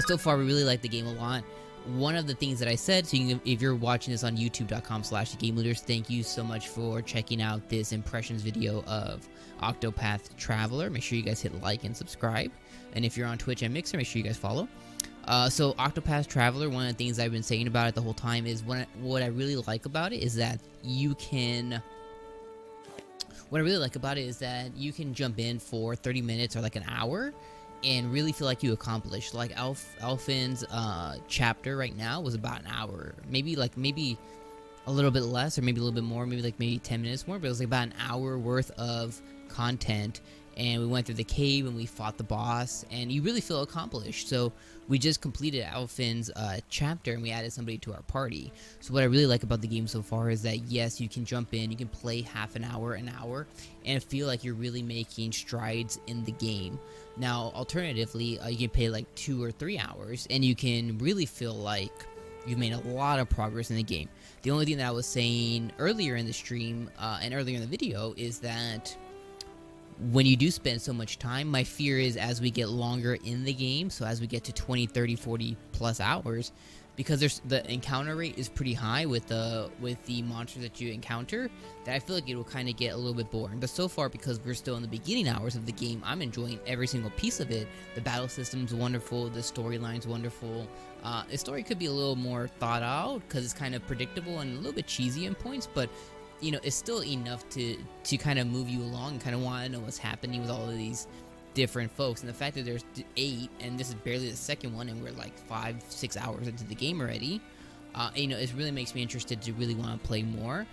So far, we really like the game a lot. One of the things that I said, so you can, if you're watching this on youtube.com/thegamelooters, thank you so much for checking out this impressions video of Octopath Traveler. Make sure you guys hit like and subscribe. And if you're on Twitch and Mixer, make sure you guys follow. So Octopath Traveler, one of the things I've been saying about it the whole time is what I really like about it is that you can... What I really like about it is that you can jump in for 30 minutes or like an hour and really feel like you accomplished. Like Alfin's chapter right now was about an hour, maybe a little bit less, or maybe a little bit more, maybe 10 minutes more, but it was like about an hour worth of content. And we went through the cave and we fought the boss, and you really feel accomplished. So we just completed Alfin's chapter, and we added somebody to our party. So what I really like about the game so far is that yes, you can jump in, you can play half an hour, and feel like you're really making strides in the game. Now, alternatively, you can play like 2 or 3 hours, and you can really feel like you've made a lot of progress in the game. The only thing that I was saying earlier in the stream and earlier in the video is that when you do spend so much time, my fear is as we get longer in the game, so as we get to 20, 30, 40 plus hours, because the encounter rate is pretty high with the monsters that you encounter, that I feel like it will kind of get a little bit boring. But so far, because we're still in the beginning hours of the game, I'm enjoying every single piece of it. The battle system's wonderful, the storyline's wonderful. The story could be a little more thought out because it's kind of predictable and a little bit cheesy in points, but you know, it's still enough to kind of move you along and kind of want to know what's happening with all of these different folks. And the fact that there's 8, and this is barely the second one, and we're like 5-6 hours into the game already, you know, it really makes me interested to really want to play more,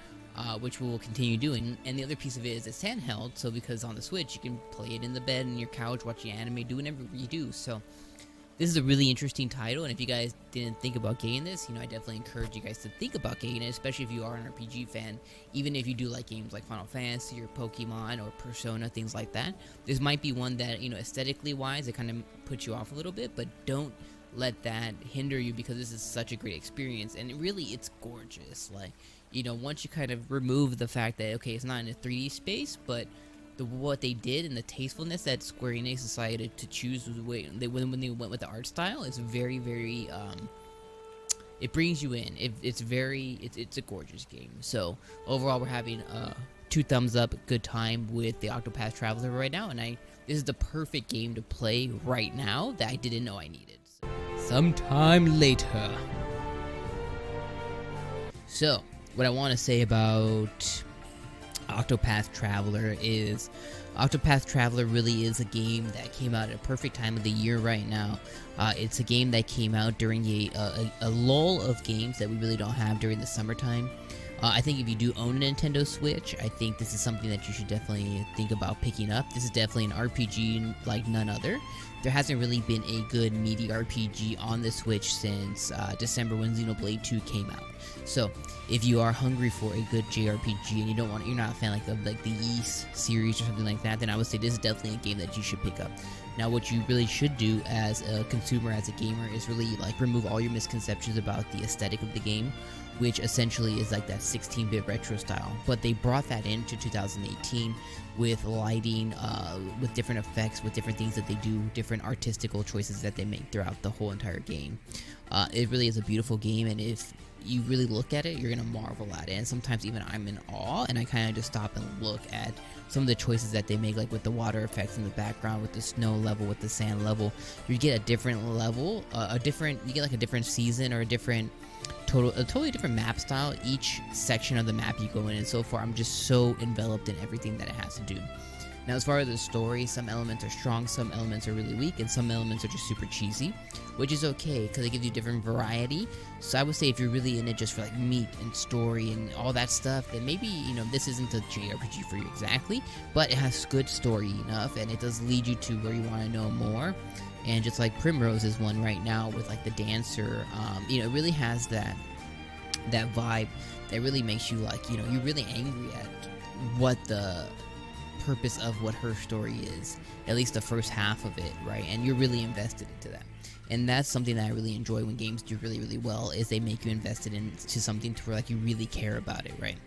which we will continue doing. And the other piece of it is it's handheld, so because on the Switch, you can play it in the bed, in your couch, watching anime, do whatever you do. So this is a really interesting title, and if you guys didn't think about getting this, you know, I definitely encourage you guys to think about getting it, especially if you are an RPG fan. Even if you do like games like Final Fantasy or Pokemon or Persona, things like that, this might be one that, you know, aesthetically wise, it kind of puts you off a little bit, but don't let that hinder you, because this is such a great experience, and it's gorgeous. Like, you know, once you kind of remove the fact that, okay, it's not in a 3D space, but what they did and the tastefulness that Square Enix decided to choose when they went with the art style is very, very it brings you in. It's a gorgeous game. So overall, we're having 2 thumbs up, good time with the Octopath Traveler right now, and this is the perfect game to play right now that I didn't know I needed. Sometime later. So what I want to say about Octopath Traveler is Octopath Traveler really is a game that came out at a perfect time of the year right now. It's a game that came out during a lull of games that we really don't have during the summertime. I think if you do own a Nintendo Switch, I think this is something that you should definitely think about picking up. This is definitely an RPG like none other. There hasn't really been a good meaty RPG on the Switch since December when Xenoblade 2 came out. So if you are hungry for a good JRPG and you're not a fan of the Ys series or something like that, then I would say this is definitely a game that you should pick up. Now, what you really should do as a consumer, as a gamer, is really like remove all your misconceptions about the aesthetic of the game, which essentially is like that 16-bit retro style. But they brought that into 2018 with lighting, with different effects, with different things that they do, different artistical choices that they make throughout the whole entire game. It really is a beautiful game, and if you really look at it, you're gonna marvel at it. And sometimes even I'm in awe, and I kind of just stop and look at some of the choices that they make, like with the water effects in the background, with the snow level, with the sand level. You get a different level, you get like a different season or a totally different map style each section of the map you go in. And so far, I'm just so enveloped in everything that it has to do. Now, as far as the story, some elements are strong, some elements are really weak, and some elements are just super cheesy, which is okay because it gives you different variety. So I would say if you're really in it just for like meat and story and all that stuff, then maybe, you know, this isn't a JRPG for you exactly, but it has good story enough, and it does lead you to where you want to know more. And just like Primrose is one right now with like the dancer, you know, it really has that vibe that really makes you like, you know, you're really angry at what the purpose of what her story is, at least the first half of it, right? And you're really invested into that. And that's something that I really enjoy when games do really, really well, is they make you invested into something to where like you really care about it, right?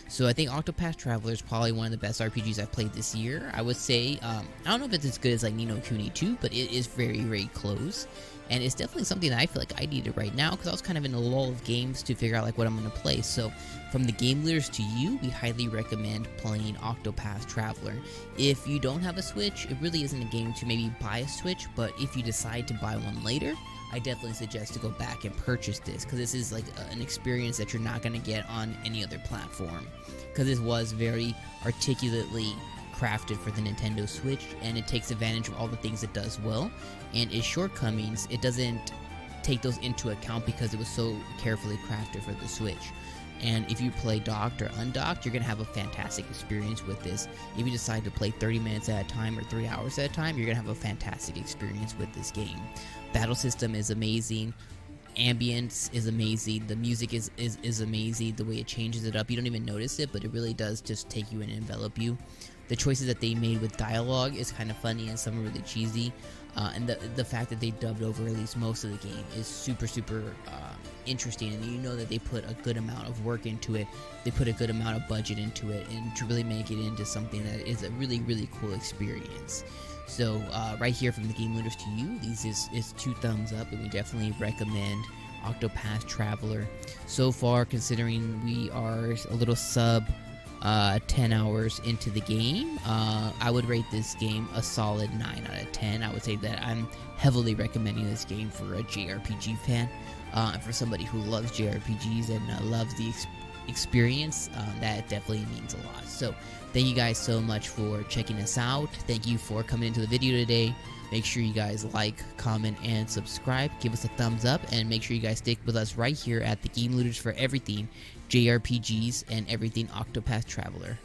So I think Octopath Traveler is probably one of the best RPGs I've played this year. I would say, I don't know if it's as good as like Ni no Kuni 2, but it is very, very close. And it's definitely something that I feel like I needed right now, because I was kind of in a lull of games to figure out like what I'm going to play. So from the game leaders to you, we highly recommend playing Octopath Traveler. If you don't have a Switch, it really isn't a game to maybe buy a Switch, but if you decide to buy one later, I definitely suggest to go back and purchase this, because this is like an experience that you're not going to get on any other platform, because this was very articulately crafted for the Nintendo Switch, and it takes advantage of all the things it does well, and its shortcomings, it doesn't take those into account because it was so carefully crafted for the Switch. And if you play docked or undocked, you're going to have a fantastic experience with this. If you decide to play 30 minutes at a time or 3 hours at a time, you're going to have a fantastic experience with this game. Battle system is amazing. Ambience is amazing. The music is amazing. The way it changes it up, you don't even notice it, but it really does just take you and envelop you. The choices that they made with dialogue is kind of funny, and some are really cheesy. And the fact that they dubbed over at least most of the game is super interesting, and you know that they put a good amount of work into it. They put a good amount of budget into it, and to really make it into something that is a really cool experience. So right here from the game leaders to you, these is 2 thumbs up, and we definitely recommend Octopath Traveler. So far, considering we are a little sub 10 hours into the game, I would rate this game a solid 9 out of 10. I would say that I'm heavily recommending this game for a JRPG fan, and for somebody who loves JRPGs and loves the experience. That definitely means a lot. So thank you guys so much for checking us out. Thank you for coming into the video today. Make sure you guys like, comment, and subscribe. Give us a thumbs up, and make sure you guys stick with us right here at the Game Looters for everything JRPGs and everything Octopath Traveler.